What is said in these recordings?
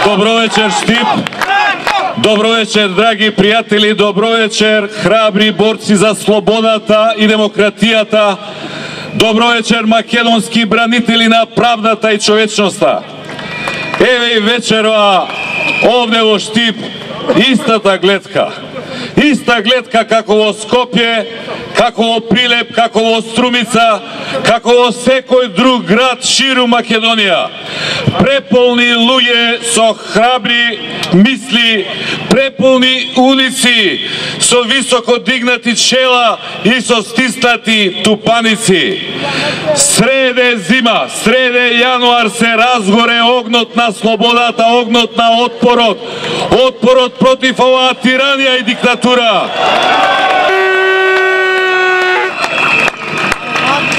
Добро вечер, Штип. Добро вечер, драги пријатели. Добро вечер, храбри борци за слободата и демократијата. Добро вечер, македонски бранители на правдата и човечноста. Еве и вечерва овде во Штип истата гледка. Иста гледка како во Скопје, како во Прилеп, како во Струмица, како во секој друг град ширум Македонија. Преполни луѓе со храбри мисли, преполни улици со високо дигнати чела и со стиснати тупаници. Среде зима, среде јануар се разгоре огнот на слободата, огнот на отпорот, отпорот против оваа тиранија и диктатура.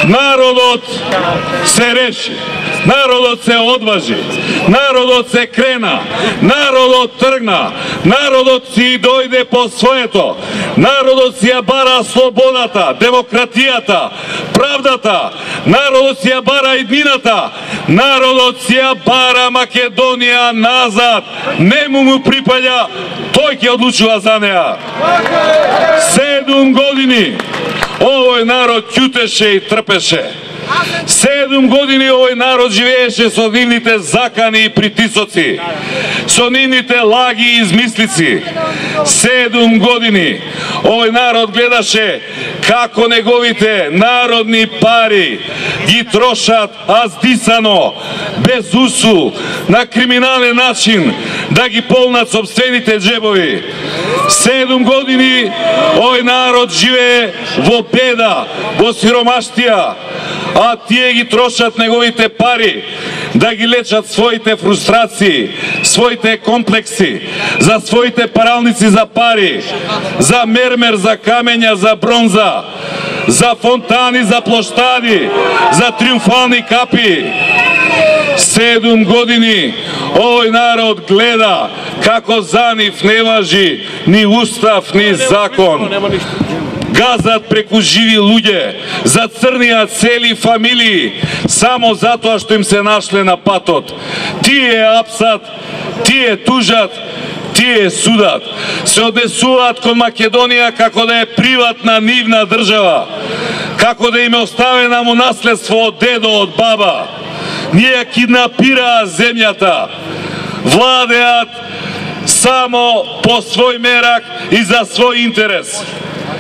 Народот се реши, народот се одважи, народот се крена, народот тргна, народот си дојде по своето, народот си ја бара слободата, демократијата, правдата, народот си ја бара иднината, народот си ја бара Македонија назад, нему му припаѓа, тој ќе одлучува за неа. 7 години овој народ ќутеше и трпеше. 7 години овој народ живееше со нивните закани и притисоци, со нивните лаги и измислици. 7 години овој народ гледаше како неговите народни пари ги трошат аздисано, без усул, на криминален начин да ги полнат сопствените џебови. 7 години овој народ живее во беда, во сиромаштија, а тие ги трошат неговите пари да ги лечат своите фрустрации, своите комплекси, за своите паралници за пари, за мермер, за камења, за бронза, за фонтани, за плоштади, за триумфални капи. 7 години овој народ гледа како за нив не важи ни устав, ни закон. Газат преку живи луѓе, зацрнија цели фамилии, само затоа што им се нашле на патот. Тие апсат, тие тужат, тие судат. Се однесуваат кон Македонија како да е приватна нивна држава, како да им е оставена му наследство од дедо, од баба. Ние киднапираа земјата, владеат само по свој мерак и за свој интерес.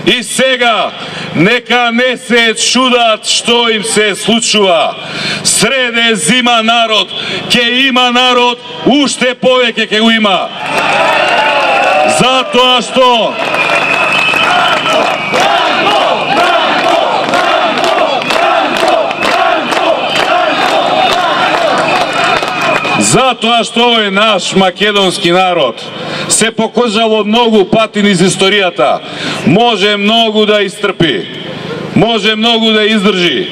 И сега, нека не се чудат што им се случува. Среде зима народ, ќе има народ, уште повеќе ќе го има. Затоа што овој наш македонски народ се покажа во многу пати низ историјата. Може многу да истрпи, може многу да издржи,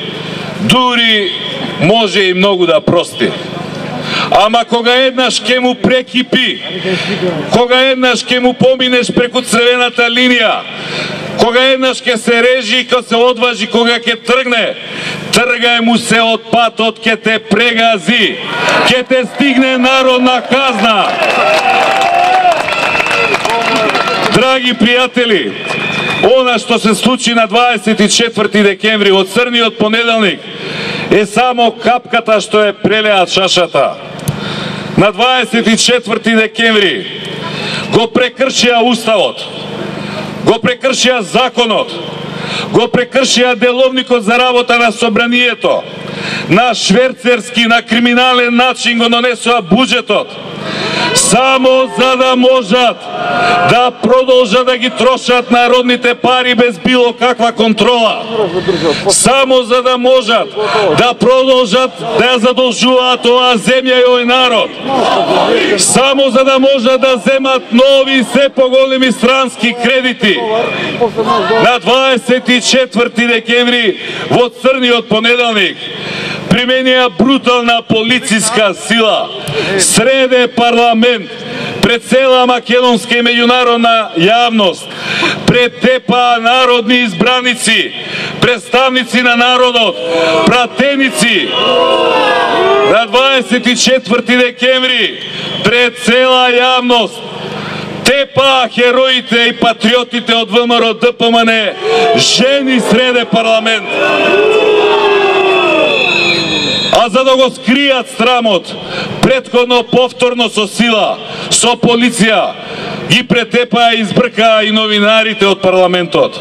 дури може и многу да прости. Ама кога еднаш ќе му прекипи, кога еднаш ќе му поминеш преку црвената линија, кога еднаш ќе се режи и ќе се одважи, кога ќе тргне, тргај му се од патот, ќе те прегази, ќе те стигне народна казна. Драги пријатели, она што се случи на 24 декември од црниот понеделник е само капката што е прелеа чашата. На 24 декември го прекршија уставот, го прекршија законот, го прекршија деловникот за работа на собранието, на шверцерски, на криминален начин го донесоа буџетот, само за да можат да продолжат да ги трошат народните пари без било каква контрола, само за да можат да продолжат да ја задолжуваат оваа земја и овој народ, само за да можат да земат нови се поголеми странски кредити. На 24 декември во црниот понеделник применија брутална полициска сила, среде парламент, пред цела македонска и меѓународна јавност, пред тепа народни избраници, представници на народот, пратеници на 24 декември пред цела јавност, тепаа хероите и патриотите од ВМРО ДПМН жени среде парламент. А за да го скријат срамот, претходно повторно со сила, со полиција, ги претепаа и избркаа и новинарите од парламентот.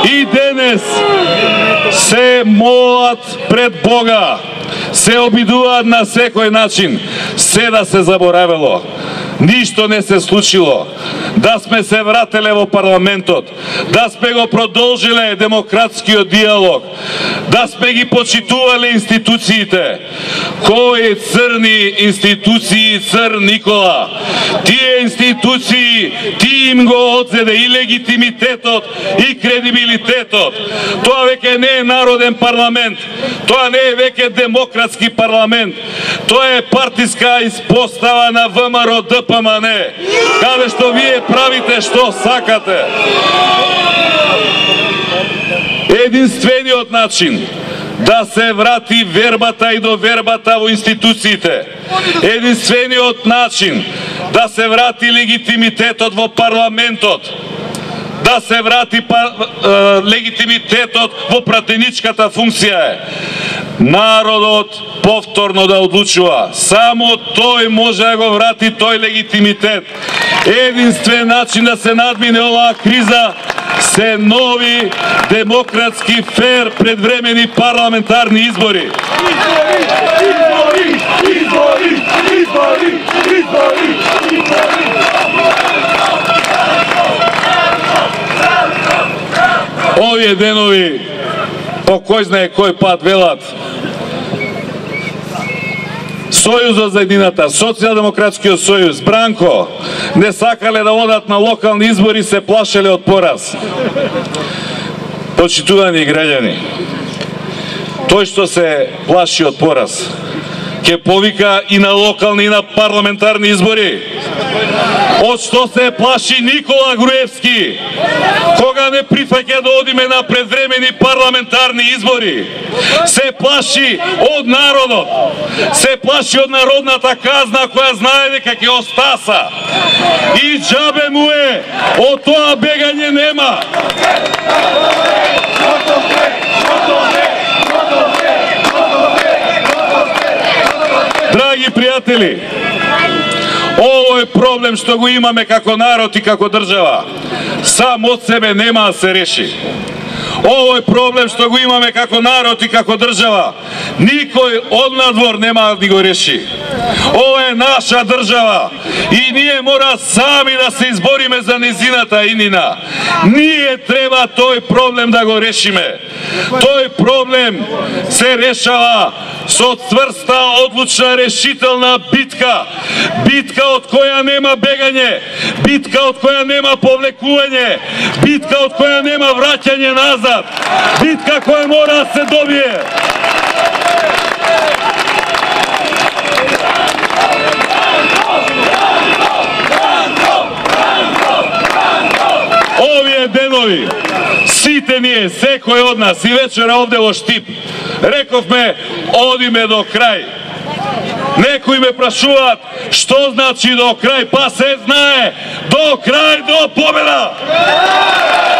И денес се молат пред Бога, се обидуваат на секој начин, се да се заборавело. Ништо не се случило. Да сме се врателе во парламентот, да сме го продолжиле демократскиот диалог, да сме ги почитувале институциите. Кои црни институции цр Никола? Тие институции, ти им го одзеде и легитимитетот и кредибилитетот. Тоа веќе не е народен парламент, тоа не е веќе демократски парламент, тоа е партиска испостава на ВМРО ДПМН, каде што вие правите што сакате. Единствениот начин да се врати вербата и довербата во институциите, единствениот начин да се врати легитимитетот во парламентот, да се врати легитимитетот во пратеничката функција е народот повторно да одлучува. Само тој може да го врати тој легитимитет. Единствен начин да се надмине оваа криза се нови, демократски, фер, предвремени парламентарни избори. Овие денови, по кој знае кој пат велат, Сојузот за едината, Социјалдемократскиот сојуз, Бранко, не сакале да одат на локални избори, се плашеле од пораз. Почитувани граѓани, тој што се плаши од пораз, ќе повика и на локални и на парламентарни избори. Од што се плаши Никола Груевски, кога не прифаќа да одиме на предвремени парламентарни избори? Се плаши од народот, се плаши од народната казна која знае дека ќе остаса. И џабе му е, од тоа бегање нема. Драги пријатели, овој проблем што го имаме како народ и како држава, сам од себе нема да се реши. Овој проблем што го имаме како народ и како држава, никој од надвор нема да го реши. Ова е наша држава и ние мора сами да се избориме за незината инина. Ние треба тој проблем да го решиме. Тој проблем се решава со цврста, одлучна, решителна битка. Битка од која нема бегање, битка од која нема повлекување, битка од која нема враќање назад, битка која мора да се добие. Овие денови, сите ние, секој од нас, и вечера овде во Штип, рековме, одиме до крај. Некои ме прашуваат, што значи до крај? Па се знае, до крај, до победа!